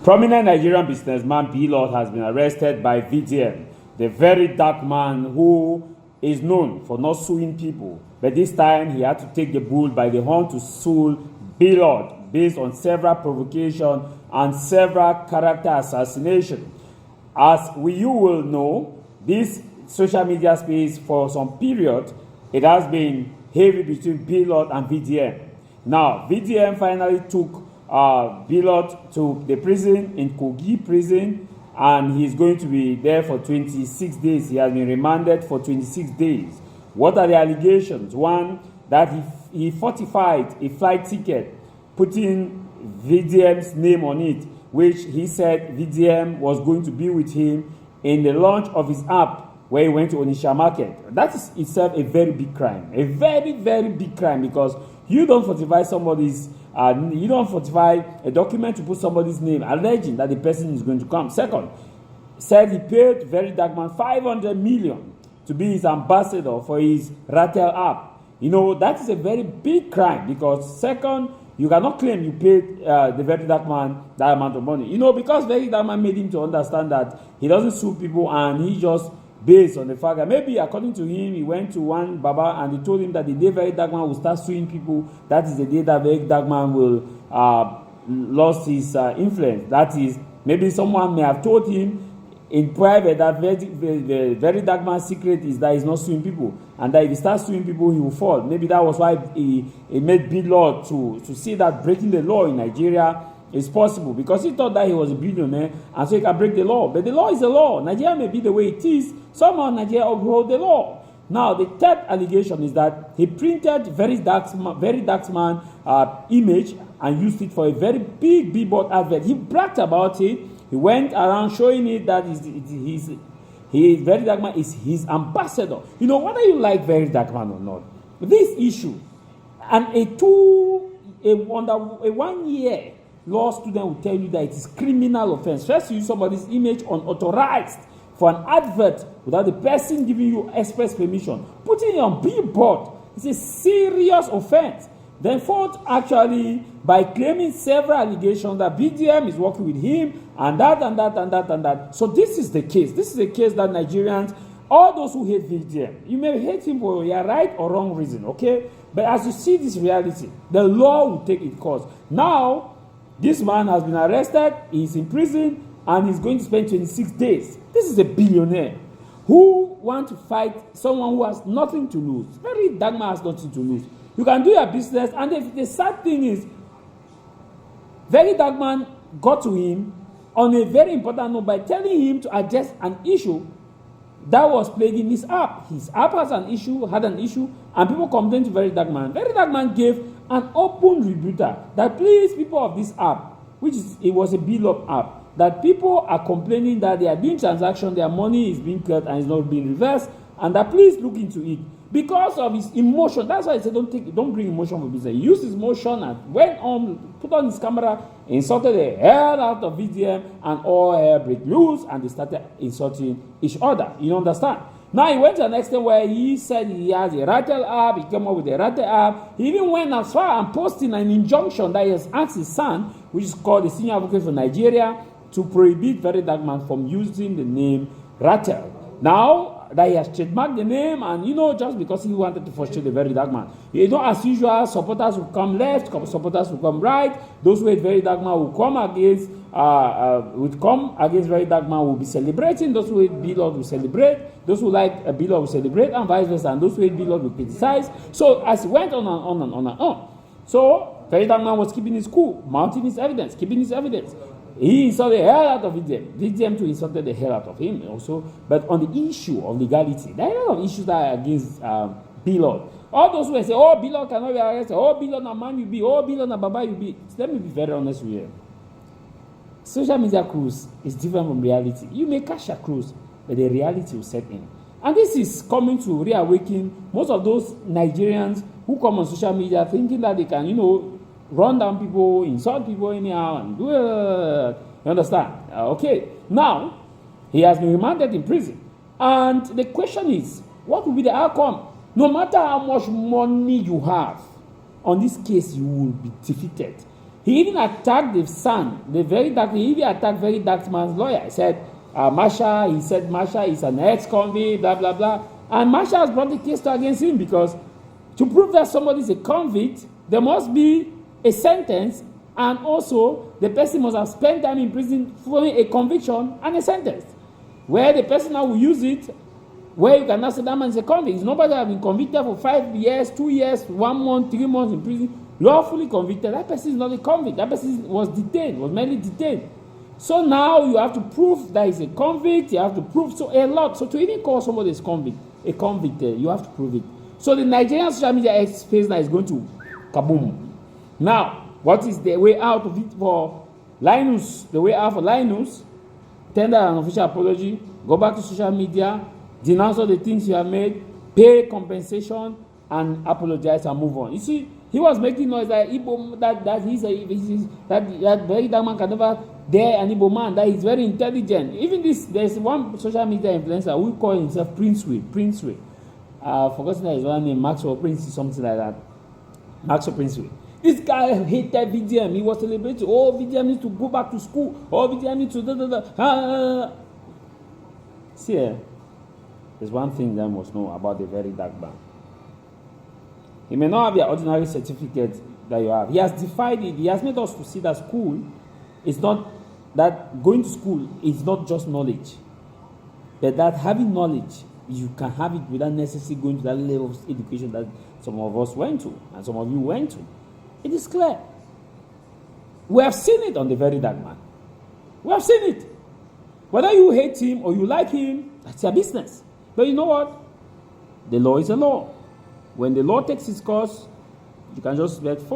Prominent Nigerian businessman B-Lord has been arrested by VDM, the very dark man who is known for not suing people. But this time he had to take the bull by the horn to sue B-Lord based on several provocations and several character assassination. As you will know, this social media space for some period, it has been heavy between B-Lord and VDM. Now, VDM finally took B-Lord to the prison in Kogi prison, and he's going to be there for 26 days. He has been remanded for 26 days. What are the allegations? One, that he fortified a flight ticket, putting VDM's name on it, which he said VDM was going to be with him in the launch of his app where he went to Onitsha market. That is itself a very big crime, a very, very big crime, because you don't fortify somebody's, you don't fortify a document to put somebody's name alleging that the person is going to come. Second, said he paid Very Dark Man 500 million to be his ambassador for his Ratel app. You know, that is a very big crime, because second, you cannot claim you paid the Very Dark Man that amount of money. You know, because Very Dark Man made him to understand that he doesn't sue people, and he just based on the fact that maybe according to him, he went to one Baba and they told him that the day Very Dark Man will start suing people, that is the day that Very Dark Man will lost his influence. That is, maybe someone may have told him in private that Very Dark Man's secret is that he's not suing people, and that if he starts suing people, he will fall. Maybe that was why he made B-Lord to see that breaking the law in Nigeria is possible, because he thought that he was a billionaire and so he can break the law. But the law is the law. Nigeria may be the way it is. Somehow Nigeria uphold the law. Now, the third allegation is that he printed Very Dark Man image and used it for a very big billboard advert. He bragged about it. He went around showing it that Very Dark Man is his ambassador. You know, whether you like Very Dark Man or not, this issue and a 1 year law student will tell you that it is criminal offense. First, you use somebody's image unauthorized for an advert without the person giving you express permission. Putting it on billboard is a serious offense. Then fourth, actually, by claiming several allegations that VDM is working with him and that. So this is the case. This is a case that Nigerians, all those who hate VDM, you may hate him for your right or wrong reason, okay? But as you see this reality, the law will take its course. Now, this man has been arrested, he's in prison, and he's going to spend 26 days. This is a billionaire who wants to fight someone who has nothing to lose. Very Dark Man has nothing to lose. You can do your business, and the sad thing is, Very Dark Man got to him on a very important note by telling him to address an issue that was plaguing his app. His app had an issue, and people complained to Very Dark Man. Very Dark Man gave an open rebuttal that please, people of this app, it was a bill-up app, that people are complaining that they are doing transactions, their money is being cut and is not being reversed, and that please look into it. Because of his emotion, that's why I said don't bring emotion for business. He used his emotion and went on, put on his camera, insulted the hell out of VDM, and all hell break loose, and they started insulting each other. You understand? Now he went to an extent where he said he has a Ratel app, he came up with a Ratel app. He even went as far and posting an injunction that he has asked his son, which is called the Senior Advocate for Nigeria, to prohibit Very Dark Man from using the name Ratel. Now that he has trademarked the name, and you know, just because he wanted to frustrate the Very Dark Man. You know, as usual, supporters will come left, supporters will come right. Those who hate Very Dark Man will come against Very Dark Man will be celebrating. Those who hate B-Lord will celebrate. Those who like B-Lord will celebrate, and vice versa. And those who hate B-Lord will criticize. So as it went on and on. So Very Dark Man was keeping his cool, mounting his evidence, keeping his evidence. He insulted the hell out of VDM. VDM too insulted the hell out of him also. But on the issue of legality, there are a lot of issues that are against B-Lord. All those who say, oh, B-Lord cannot be arrested. Oh, B-Lord na man you be. Oh, B-Lord na baba you be. Let me be very honest with you. Social media cruise is different from reality. You may catch a cruise, but the reality will set in. And this is coming to reawaken most of those Nigerians who come on social media thinking that they can, you know, run down people, insult people anyhow, and do it. You understand? Okay. Now, he has been remanded in prison. And the question is, what will be the outcome? No matter how much money you have, on this case, you will be defeated. He even attacked the son, he even attacked very dark man's lawyer. He said, Marsha is an ex-convict, blah, blah, blah. And Marsha has brought the case against him because to prove that somebody is a convict, there must be a sentence, and also the person must have spent time in prison following a conviction and a sentence. Where the person now will use it, where you cannot say that man is a convict. It's nobody that has been convicted for 5 years, 2 years, 1 month, 3 months in prison, lawfully convicted. That person is not a convict. That person was detained, was merely detained. So now you have to prove that he's a convict. You have to prove a lot. So to even call somebody a convict, you have to prove it. So the Nigerian social media space now is going to kaboom. Now, what is the way out of it for Linus? The way out for Linus, tender an official apology, go back to social media, denounce all the things you have made, pay compensation, and apologize and move on. You see, he was making noise that Igbo, that very dark man can never dare an Igbo man, that he's very intelligent. Even this, there's one social media influencer who call himself Princeway. Forgotten his one name, Maxwell Prince, something like that. Maxwell Princeway. This guy hated VDM. He was celebrating, VDM needs to go back to school. VDM needs to See, there's one thing that must know about the very dark man. He may not have your ordinary certificate that you have. He has defied it. He has made us to see that school is not, that going to school is not just knowledge. But that having knowledge, you can have it without necessarily going to that level of education that some of us went to and some of you went to. It is clear. We have seen it on the very dark man. We have seen it. Whether you hate him or you like him, that's your business. But you know what? The law is a law. When the law takes its course, you can just let